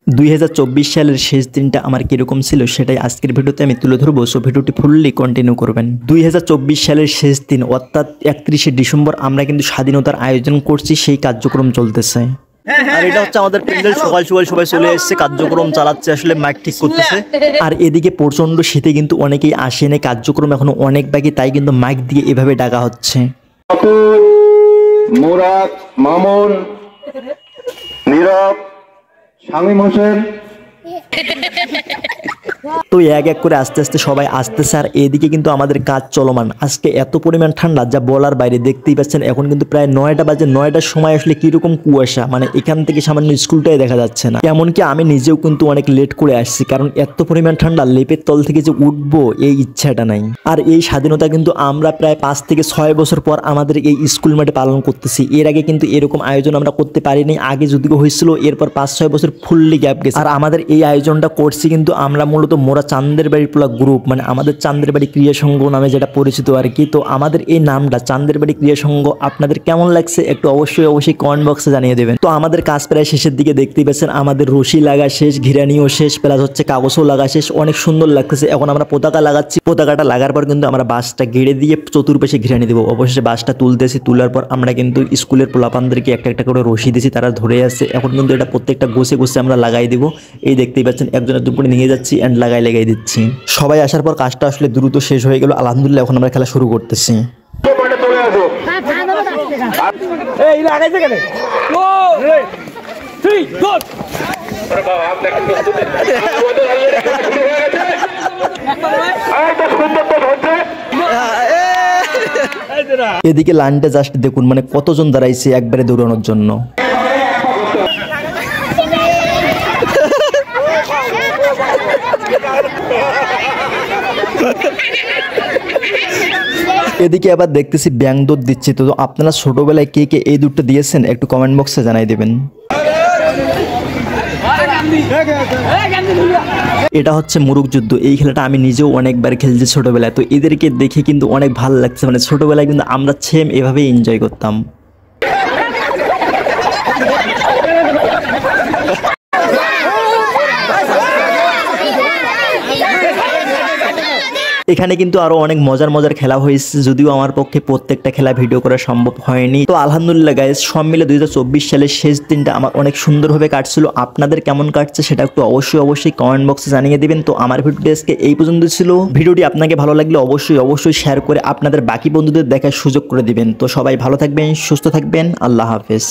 2024 সালের শেষ দিনটা আমার কিরকম ছিল সেটাই আজকের ভিডিওতে আমি তুলে ধরবো, সো ভিডিওটি ফুললি কন্টিনিউ করবেন। 2024 সালের শেষ দিন অর্থাৎ 31শে ডিসেম্বর আমরা কিন্তু স্বাধীনতার আয়োজন করছি, সেই কার্যক্রম চলতেছে। আর এটা হচ্ছে আমাদের প্যান্ডেল, সকাল সকাল সবাই চলে এসেছে, কার্যক্রম চালাচ্ছে, আসলে মাইক ঠিক করতেছে। আর এদিকে প্রচন্ড শীতে কিন্তু অনেকেই আসেনি, কার্যক্রম এখনো অনেক বাকি, তাই কিন্তু মাইক দিয়ে এভাবে ডাকা হচ্ছে। মুরাদ, মামুন, নীরব, শামীম হোসেন। তো এক এক করে আস্তে আস্তে সবাই আসতেছে, আর এদিকে কিন্তু আমাদের কাজ চলমান। আজকে এত পরিমাণ ঠান্ডা যা বলার বাইরে, দেখতেই পাচ্ছেন এখন কিন্তু প্রায় 9টা বাজে। 9টার সময় আসলে কিরকম কুয়াশা, মানে এখান থেকে সামান্য স্কুলটাই দেখা যাচ্ছে না। এমনকি আমি নিজেও কিন্তু অনেক লেট করে আসছি, কারণ এত পরিমাণ ঠান্ডা, লেপের তল থেকে যে উঠবো এই ইচ্ছাটা নাই। আর এই স্বাধীনতা কিন্তু আমরা প্রায় 5 থেকে 6 বছর পর আমাদের এই স্কুল মাঠে পালন করতেছি। এর আগে কিন্তু এরকম আয়োজন আমরা করতে পারিনি, আগে যদিও হয়েছিল, এরপর 5-6 বছর ফুললি গ্যাপ গেছে। আর আমাদের এই আয়োজনটা করছি কিন্তু আমরা মূলত মোরা চান্দের বাড়ি পোলা গ্রুপ, মানে আমাদের চান্দের বাড়ি ক্রিয়া সংঘ নামে যেটা পরিচিত আর কি। তো আমাদের এই নামটা চান্দের বাড়ি ক্রিয়া সংঘ আপনাদের কেমন লাগছে একটু অবশ্যই কমেন্ট বক্সে জানিয়ে দেবেন। তো আমাদের কাজ প্রায় শেষের দিকে, দেখতেই পাচ্ছেন আমাদের রশি লাগা শেষ, ঘিরানিও শেষ, প্লাস হচ্ছে কাগজও লাগা শেষ, অনেক সুন্দর লাগতেছে। এখন আমরা পতাকা লাগাচ্ছি, পতাকাটা লাগার পর কিন্তু আমরা বাসটা গেড়ে দিয়ে চতুর্পাশে ঘিরানি দেবো। অবশেষে বাসটা তুলতেছি, তোলার পর আমরা কিন্তু স্কুলের পোলাপানদেরকে একটা একটা করে রশি দিয়েছি, তারা ধরে আসছে। এখন কিন্তু এটা প্রত্যেকটা গোছে গোছে আমরা লাগাই দিব। এই দেখতেই পাচ্ছেন একজনের দুপুরে নিয়ে যাচ্ছি অ্যান্ড লাগাই দিচ্ছি। সবাই আসার পর কাজটা আসলে দ্রুত শেষ হয়ে গেল, আলহামদুলিল্লাহ। এখন আমরা খেলা শুরু করতেছি। এদিকে লাইনটা জাস্ট দেখুন, মানে কতজন দাঁড়াইছে একবারে দৌড়ানোর জন্য। এদিকে আবার দেখতেছি ব্যাং দৌড় দিচ্ছে। তো আপনারা ছোটবেলায় কে কে এই দৌড়টা দিয়েছেন একটু কমেন্ট বক্সে জানাই দেবেন। এটা হচ্ছে মুরুগ যুদ্ধ। এই খেলাটা আমি নিজেও অনেকবার খেলছি ছোটবেলায়। তো এদেরকে দেখে কিন্তু অনেক ভালো লাগছে, মানে ছোটবেলায় কিন্তু আমরা সেম এভাবেই এনজয় করতাম। এখানে কিন্তু আরো অনেক মজার খেলা হয়েছে, যদিও আমার পক্ষে প্রত্যেকটা খেলা ভিডিও করা সম্ভব হয়নি। তো আলহামদুলিল্লাহ গাইস, সব মিলে 2024 সালের শেষ দিনটা আমার অনেক সুন্দরভাবে কাটছিল। আপনাদের কেমন কাটছে সেটা একটু অবশ্যই কমেন্ট বক্সে জানিয়ে দিবেন। তো আমার ভিডিওটি আজকে এই পর্যন্ত ছিল। ভিডিওটি আপনাকে ভালো লাগলে অবশ্যই শেয়ার করে আপনাদের বাকি বন্ধুদের দেখার সুযোগ করে দিবেন। তো সবাই ভালো থাকবেন, সুস্থ থাকবেন, আল্লাহ হাফেজ।